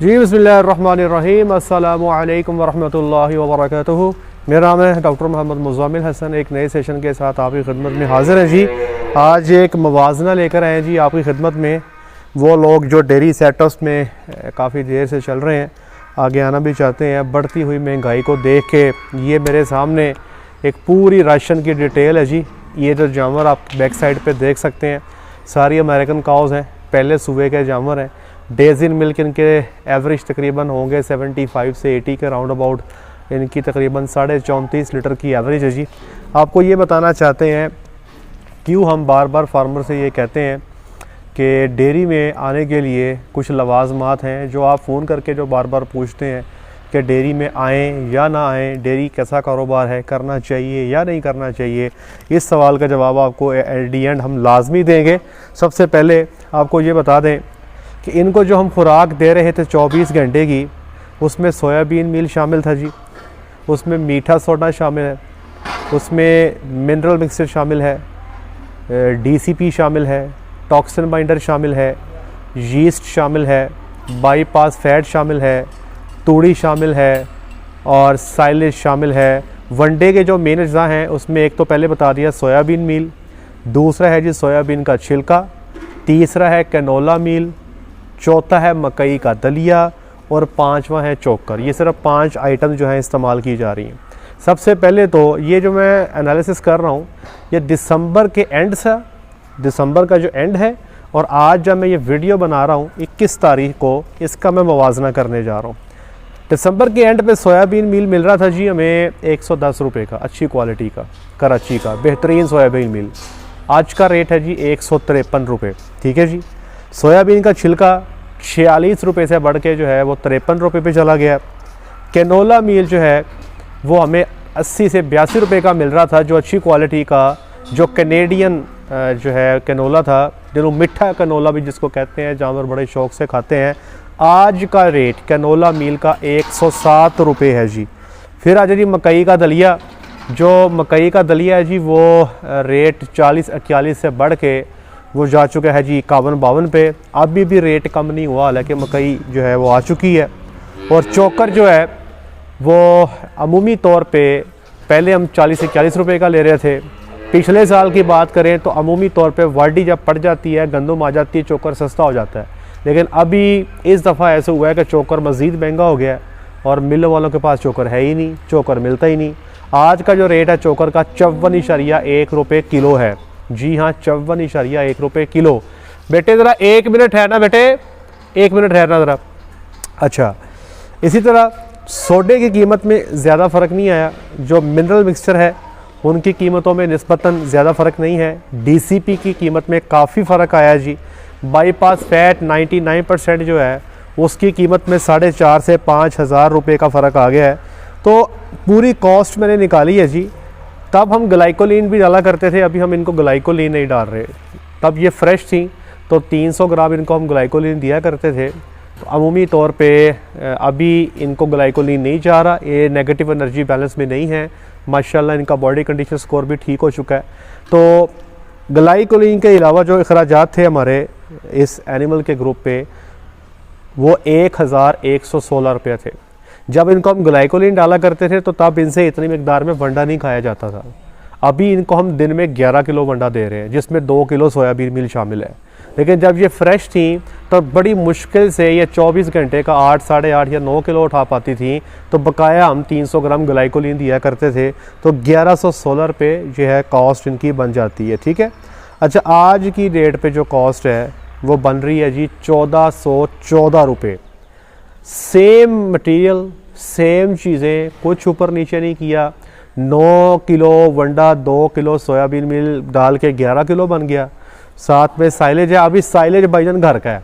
जी बिस्मिल्लाहिर्रहमानिर्रहीम, अस्सलामु अलैकुम वरहमतुल्लाहि वबरकातुहू। मेरा नाम है डॉक्टर मोहम्मद मुज़म्मिल हसन। एक नए सेशन के साथ आपकी खिदमत में हाज़िर है जी। आज एक मवाजना लेकर आए जी आपकी खिदमत में। वो लोग जो डेयरी सेटअप्स में काफ़ी देर से चल रहे हैं, आगे आना भी चाहते हैं, बढ़ती हुई महंगाई को देख के ये मेरे सामने एक पूरी राशन की डिटेल है जी। ये जो जानवर आप बैक साइड पे देख सकते हैं, सारी अमेरिकन काउज़ हैं, पहले सूबे के जानवर हैं। डेज़ इन मिल्क इनके एवरेज तकरीबन होंगे 75 से 80 के राउंड अबाउट। इनकी तकरीबन 34.5 लीटर की एवरेज है जी। आपको ये बताना चाहते हैं क्यों हम बार बार फार्मर से ये कहते हैं कि डेयरी में आने के लिए कुछ लवाजमात हैं जो आप फ़ोन करके जो बार बार पूछते हैं कि डेयरी में आएँ या ना आएँ, डेयरी कैसा कारोबार है, करना चाहिए या नहीं करना चाहिए। इस सवाल का जवाब आपको एट दी एंड हम लाजमी देंगे। सबसे पहले आपको ये बता दें कि इनको जो हम खुराक दे रहे थे 24 घंटे की, उसमें सोयाबीन मील शामिल था जी, उसमें मीठा सोडा शामिल है, उसमें मिनरल मिक्सचर शामिल है, DCP शामिल है, टॉक्सिन बाइंडर शामिल है, यीस्ट शामिल है, बाईपास फैट शामिल है, तूड़ी शामिल है और साइलेज शामिल है। वनडे के जो मेन अज्जा हैं उसमें एक तो पहले बता दिया सोयाबीन मील, दूसरा है जी सोयाबीन का छिलका, तीसरा है कैनोला मील, चौथा है मकई का दलिया और पांचवा है चोकर। ये सिर्फ 5 आइटम जो हैं इस्तेमाल की जा रही हैं। सबसे पहले तो ये जो मैं एनालिसिस कर रहा हूँ, ये दिसंबर के एंड से, दिसंबर का जो एंड है, और आज जब मैं ये वीडियो बना रहा हूँ 21 तारीख को, इसका मैं मुवाजना करने जा रहा हूँ। दिसंबर के एंड पे सोयाबीन मील मिल रहा था जी हमें 110 रुपये का, अच्छी क्वालिटी का, कराची का बेहतरीन सोयाबीन मील। आज का रेट है जी 153 रुपये। ठीक है जी। सोयाबीन का छिलका 46 रुपये से बढ़ के जो है वो 53 रुपये पे चला गया। कैनोला मील जो है वो हमें 80 से 82 रुपये का मिल रहा था, जो अच्छी क्वालिटी का, जो कैनेडियन जो है कैनोला था, जो मिठा कैनोला भी जिसको कहते हैं, जानवर बड़े शौक़ से खाते हैं। आज का रेट कैनोला मील का 107 रुपये है जी। फिर आ जी मकई का दलिया। जो मकई का दलिया है जी वो रेट 40-41 से बढ़ के वो जा चुका है जी 51-52 पे। अभी भी रेट कम नहीं हुआ, हालांकि मकई जो है वो आ चुकी है। और चोकर जो है वो अमूमी तौर पे पहले हम 40 से 41 रुपये का ले रहे थे। पिछले साल की बात करें तो अमूमी तौर पे वाडी जब पड़ जाती है, गंदम आ जाती है, चोकर सस्ता हो जाता है। लेकिन अभी इस दफ़ा ऐसा हुआ है कि चोकर मज़ीद महंगा हो गया है और मिलों वालों के पास चोकर है ही नहीं, चोकर मिलता ही नहीं। आज का जो रेट है चोकर का 54.1 रुपये किलो है। जी हाँ, 54.1 रुपये किलो। बेटे ज़रा 1 मिनट ठहरना, बेटे 1 मिनट ठहरना ज़रा। अच्छा, इसी तरह सोडे की कीमत में ज़्यादा फ़र्क नहीं आया। जो मिनरल मिक्सचर है उनकी कीमतों में निस्बतन ज़्यादा फ़र्क नहीं है। DCP की कीमत में काफ़ी फ़र्क आया जी। बाईपास फैट 99% जो है उसकी कीमत में 4,500 से 5,000 रुपये का फ़र्क आ गया है। तो पूरी कॉस्ट मैंने निकाली है जी। तब हम ग्लाइकोलिन भी डाला करते थे, अभी हम इनको ग्लाइकोलिन नहीं डाल रहे। तब ये फ्रेश थी तो 300 ग्राम इनको हम ग्लाइकोलिन दिया करते थे। तो अमूमी तौर पे अभी इनको ग्लाइकोलिन नहीं जा रहा। ये नेगेटिव एनर्जी बैलेंस में नहीं है। माशाल्लाह इनका बॉडी कंडीशन स्कोर भी ठीक हो चुका है। तो ग्लाइकोलिन के अलावा जो अखराजात थे हमारे इस एनिमल के ग्रुप पे, वो 1116 रुपये थे। जब इनको हम ग्लाइकोलिन डाला करते थे तो तब इनसे इतनी मिकदार में वंडा नहीं खाया जाता था। अभी इनको हम दिन में 11 किलो वंडा दे रहे हैं, जिसमें 2 किलो सोयाबीन मील शामिल है। लेकिन जब ये फ्रेश थी तो बड़ी मुश्किल से ये 24 घंटे का 8, 8.5 या 9 किलो उठा पाती थी। तो बकाया हम 300 ग्राम ग्लाइकोलिन दिया करते थे। तो 1116 रुपये जो है कॉस्ट इनकी बन जाती है। ठीक है। अच्छा, आज की डेट पे जो कॉस्ट है वो बन रही है जी 1414 रुपये। सेम मटेरियल, सेम चीज़ें, कुछ ऊपर नीचे नहीं किया। 9 किलो वंडा 2 किलो सोयाबीन मील डाल के 11 किलो बन गया। साथ में साइलेज है। अभी साइलेज भाईजान घर का है।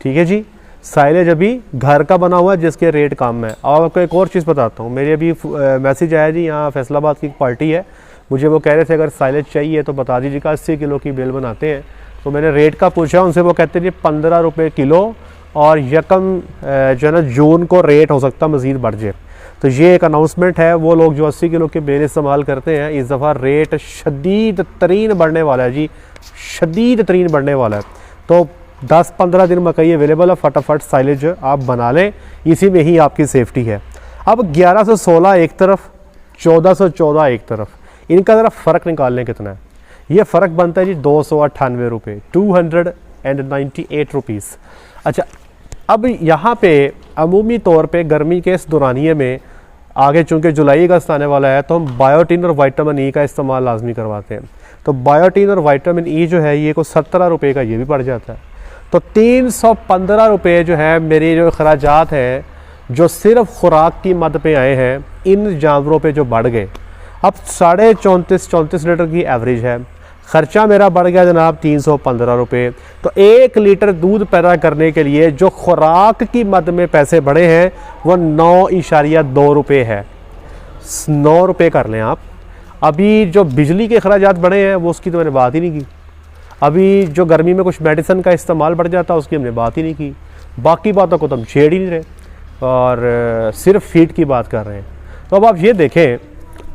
ठीक है जी, साइलेज अभी घर का बना हुआ है जिसके रेट कम है। और आपको एक और चीज़ बताता हूँ, मेरी अभी मैसेज आया जी, यहाँ फैसलाबाद की पार्टी है, मुझे वो कह रहे थे अगर साइलेज चाहिए तो बता दीजिएगा, 80 किलो की बेल बनाते हैं। तो मैंने रेट का पूछा उनसे, वो कहते हैं जी 15 रुपये किलो, और यकम जो है ना जून को रेट हो सकता मज़ीद बढ़ जाए। तो ये एक अनाउंसमेंट है। वो लोग जो 80 किलो के बेल इस्तेमाल करते हैं, इस दफ़ा रेट शदीद तरीन बढ़ने वाला है जी, शदीद तरीन बढ़ने वाला है। तो 10-15 दिन मकई अवेलेबल है, फटाफट साइलेज आप बना लें, इसी में ही आपकी सेफ्टी है। अब 1116 एक तरफ, 1414 एक तरफ, इनका ज़रा फ़र्क निकाल लें कितना है। ये फ़र्क बनता है जी 298 रुपये, 298 रुपीज़। अच्छा, अब यहाँ पे अमूमी तौर पे गर्मी के इस दौरानिए में आगे चूँकि जुलाई अगस्त आने वाला है, तो हम बायोटीन और विटामिन ई का इस्तेमाल लाजमी करवाते हैं। तो बायोटीन और विटामिन ई जो है ये को 17 रुपये का ये भी पड़ जाता है। तो 315 रुपये जो है मेरे जो अखराजात हैं जो सिर्फ खुराक की मद पे आए हैं, इन जानवरों पे जो बढ़ गए। अब 34.5 लीटर की एवरेज है, ख़र्चा मेरा बढ़ गया जनाब 315 रुपये। तो 1 लीटर दूध पैदा करने के लिए जो खुराक की मद में पैसे बढ़े हैं वो 9.2 रुपये है, 9 रुपये कर लें आप। अभी जो बिजली के अखराजात बढ़े हैं वो उसकी तो मैंने बात ही नहीं की। अभी जो गर्मी में कुछ मेडिसिन का इस्तेमाल बढ़ जाता है उसकी हमने बात ही नहीं की। बाकी बातों को तो हम छेड़ ही नहीं रहे और सिर्फ फीड की बात कर रहे हैं। तो अब आप ये देखें,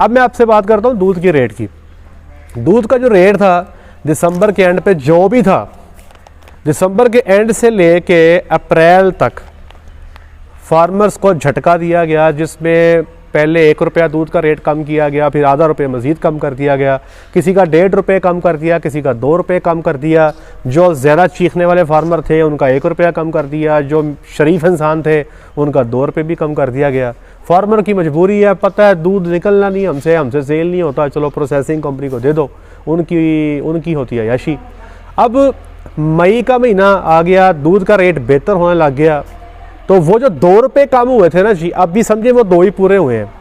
अब मैं आपसे बात करता हूँ दूध की रेट की। दूध का जो रेट था दिसंबर के एंड पे जो भी था, दिसंबर के एंड से लेके अप्रैल तक फार्मर्स को झटका दिया गया, जिसमें पहले 1 रुपया दूध का रेट कम किया गया, फिर आधा रुपये मज़ीद कम कर दिया गया, किसी का 1.5 रुपये कम कर दिया, किसी का 2 रुपये कम कर दिया। जो ज़्यादा चीखने वाले फार्मर थे उनका 1 रुपया कम कर दिया, जो शरीफ इंसान थे उनका 2 रुपये भी कम कर दिया गया। फार्मर की मजबूरी है, पता है दूध निकलना नहीं हमसे सेल नहीं होता, चलो प्रोसेसिंग कंपनी को दे दो, उनकी होती है याशी। अब मई का महीना आ गया, दूध का रेट बेहतर होने लग गया, तो वो जो 2 रुपये कम हुए थे ना जी, अब भी समझे वो 2 ही पूरे हुए हैं।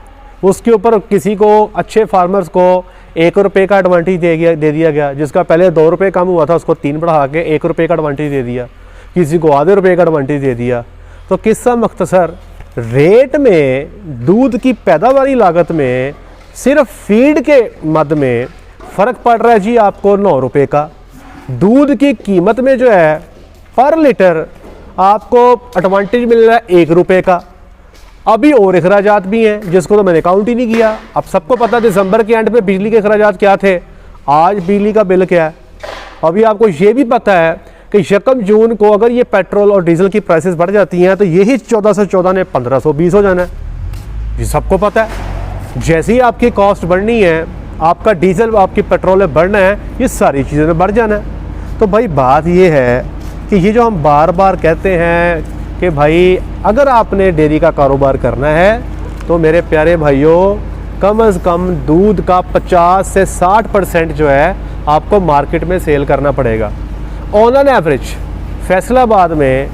उसके ऊपर किसी को, अच्छे फार्मर्स को 1 रुपये का एडवांटेज दे दिया गया, जिसका पहले 2 रुपये कम हुआ था उसको 3 बढ़ा के 1 रुपये का एडवांटेज दे दिया, किसी को आधे रुपये का एडवांटेज दे दिया। तो किस्सा मख्तसर रेट में, दूध की पैदावारी लागत में, सिर्फ फीड के मद में फ़र्क पड़ रहा है जी आपको 9 रुपये का। दूध की कीमत में जो है पर लीटर आपको एडवांटेज मिल रहा है 1 रुपये का। अभी और अखराजात भी हैं जिसको तो मैंने काउंट ही नहीं किया। अब सबको पता दिसंबर के एंड पे बिजली के अखराजात क्या थे, आज बिजली का बिल क्या है। अभी आपको ये भी पता है कि 1 जून को अगर ये पेट्रोल और डीजल की प्राइसेस बढ़ जाती हैं तो यही 1414 ने 1520 हो जाना है, ये सबको पता है। जैसे ही आपकी कॉस्ट बढ़नी है, आपका डीजल, आपकी पेट्रोल में बढ़ना है, ये सारी चीज़ों में बढ़ जाना है। तो भाई बात ये है कि ये जो हम बार बार कहते हैं कि भाई अगर आपने डेयरी का कारोबार करना है तो मेरे प्यारे भाइयों कम से कम दूध का 50 से 60% जो है आपको मार्केट में सेल करना पड़ेगा। ऑन एन एवरेज फैसलाबाद में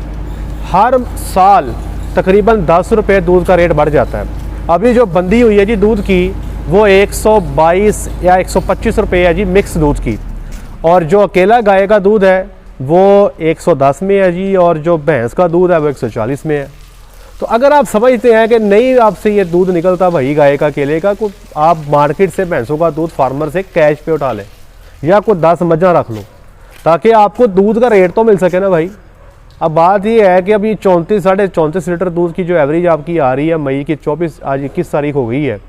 हर साल तकरीबन 10 रुपये दूध का रेट बढ़ जाता है। अभी जो बंदी हुई है जी दूध की वो 122 या 125 रुपये है जी मिक्स दूध की, और जो अकेला गाय का दूध है वो 110 में है जी, और जो भैंस का दूध है वो 140 में है। तो अगर आप समझते हैं कि नहीं आपसे ये दूध निकलता भाई गाय का, केले का, को आप मार्केट से भैंसों का दूध फार्मर से कैश पे उठा लें या कोई 10 मज्जा रख लो ताकि आपको दूध का रेट तो मिल सके ना भाई। अब बात ये है कि अभी 34-34.5 लीटर दूध की जो एवरेज आपकी आ रही है मई की 24, आज 21 तारीख हो गई है,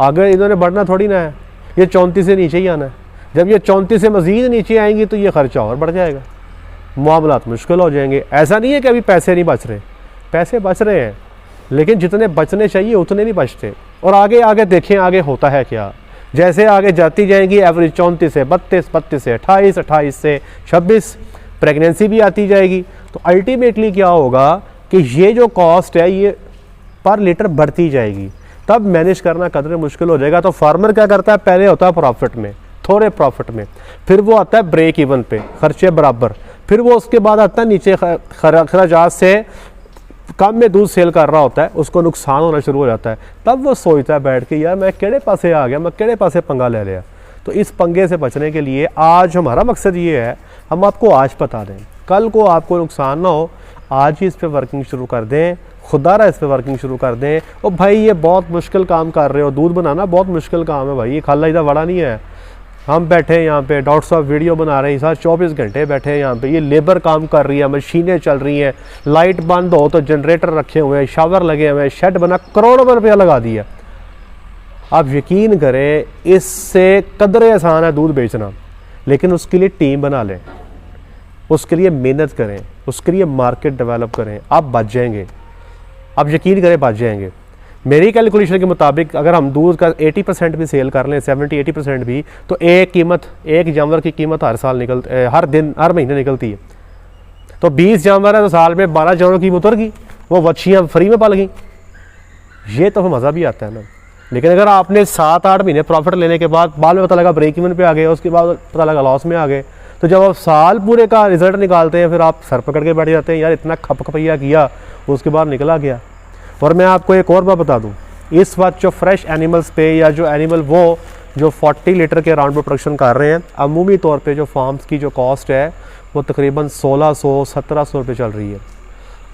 आगे इन्होंने बढ़ना थोड़ी ना है, ये 34 से नीचे ही आना है। जब ये 34 से मज़ीद नीचे आएंगी तो ये खर्चा और बढ़ जाएगा, मामलात मुश्किल हो जाएंगे। ऐसा नहीं है कि अभी पैसे नहीं बच रहे, पैसे बच रहे हैं लेकिन जितने बचने चाहिए उतने नहीं बचते। और आगे आगे देखें आगे होता है क्या, जैसे आगे जाती जाएंगी एवरेज 34 से 32, 32 से 28, 28 से 26, प्रेगनेंसी भी आती जाएगी। तो अल्टीमेटली क्या होगा कि ये जो कॉस्ट है ये पर लीटर बढ़ती जाएगी, तब मैनेज करना कदर मुश्किल हो जाएगा। तो फार्मर क्या करता है, पहले होता है प्रॉफिट में, थोड़े प्रॉफिट में, फिर वो आता है ब्रेक इवन पे, खर्चे बराबर, फिर वो उसके बाद आता है नीचे खराजात से कम में दूध सेल कर रहा होता है, उसको नुकसान होना शुरू हो जाता है। तब वो सोचता है बैठ के यार मैं केड़े पासे आ गया, मैं केड़े पासे पंगा ले लिया। तो इस पंगे से बचने के लिए आज हमारा मकसद ये है, हम आपको आज बता दें, कल को आपको नुकसान ना हो, आज ही इस पर वर्किंग शुरू कर दें, खुदारा इस पर वर्किंग शुरू कर दें। और भाई ये बहुत मुश्किल काम कर रहे हो, दूध बनाना बहुत मुश्किल काम है भाई, ये खाला इधर बड़ा नहीं है। हम बैठे हैं यहाँ पे, डॉक्टर साहब वीडियो बना रहे हैं, साथ 24 घंटे बैठे हैं यहाँ पे, ये लेबर काम कर रही है, मशीनें चल रही हैं, लाइट बंद हो तो जनरेटर रखे हुए हैं, शावर लगे हुए हैं, शेड बना, करोड़ों रुपया लगा दिया। आप यकीन करें इससे कदरे आसान है दूध बेचना, लेकिन उसके लिए टीम बना लें, उसके लिए मेहनत करें, उसके लिए मार्केट डेवलप करें, आप बच जाएंगे। आप यकीन करें बच जाएंगे। मेरी कैलकुलेशन के मुताबिक अगर हम दूध का 80% भी सेल कर लें, 70-80% भी, तो एक जानवर की कीमत हर साल हर महीने निकलती है। तो 20 जानवर है तो साल में 12 जानवरों की उतर गई, वो बच्चियाँ फ्री में पल गई। ये तो मज़ा भी आता है ना। लेकिन अगर आपने 7-8 महीने प्रॉफिट लेने के बाद में पता लगा ब्रेक इवन पे आ गए, उसके बाद पता लगा लॉस में आ गए, तो जब आप साल पूरे का रिजल्ट निकालते हैं फिर आप सर पकड़ के बैठ जाते हैं, यार इतना खपखपैया किया उसके बाद निकला गया। और मैं आपको एक और बात बता दूं, इस वक्त जो फ्रेश एनिमल्स पे या जो एनिमल वो जो 40 लीटर के अराउंड प्रोडक्शन कर रहे हैं, अमूमी तौर पे जो फार्म्स की जो कॉस्ट है वो तकरीबन 1600-1700 रुपये चल रही है।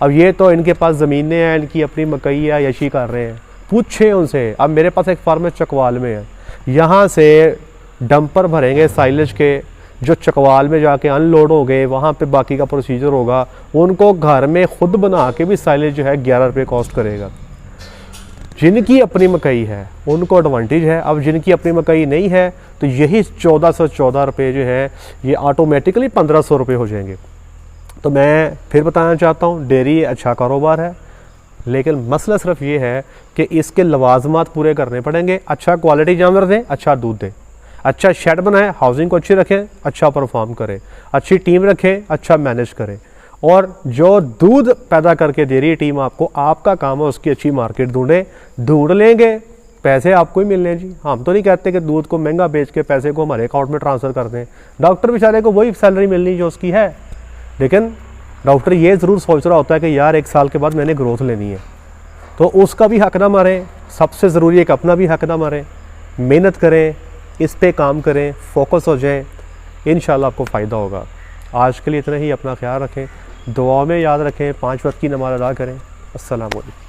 अब ये तो इनके पास ज़मीनें हैं, इनकी अपनी मकई या यशी कर रहे हैं, पूछे उनसे। अब मेरे पास एक फार्म है चकवाल में है, यहाँ से डंपर भरेंगे साइलेज के, जो चकवाल में जाके अनलोड हो गए, वहाँ पे बाकी का प्रोसीजर होगा। उनको घर में खुद बना के भी साइलेज जो है 11 रुपये कॉस्ट करेगा। जिनकी अपनी मकई है उनको एडवांटेज है। अब जिनकी अपनी मकई नहीं है तो यही 1414 रुपये जो है ये ऑटोमेटिकली 1500 रुपये हो जाएंगे। तो मैं फिर बताना चाहता हूँ, डेयरी अच्छा कारोबार है, लेकिन मसला सिर्फ ये है कि इसके लवाजमात पूरे करने पड़ेंगे। अच्छा क्वालिटी जानवर दें, अच्छा दूध दें, अच्छा शेड बनाएं, हाउसिंग को अच्छी रखें, अच्छा परफॉर्म करें, अच्छी टीम रखें, अच्छा मैनेज करें। और जो दूध पैदा करके दे रही है टीम आपको, आपका काम है उसकी अच्छी मार्केट ढूंढ लेंगे, पैसे आपको ही मिलने जी। हम तो नहीं कहते कि दूध को महंगा बेच के पैसे को हमारे अकाउंट में ट्रांसफ़र कर दें। डॉक्टर बेचारे को वही सैलरी मिलनी जो उसकी है, लेकिन डॉक्टर ये ज़रूर सोच रहा होता है कि यार 1 साल के बाद मैंने ग्रोथ लेनी है, तो उसका भी हक ना मारें। सबसे ज़रूरी है कि अपना भी हक ना मारें, मेहनत करें, इस पे काम करें, फोकस हो जाएं, इंशाल्लाह आपको फ़ायदा होगा। आज के लिए इतना ही, अपना ख्याल रखें, दुआ में याद रखें, 5 वक्त की नमाज़ अदा करें। अस्सलाम वालेकुम।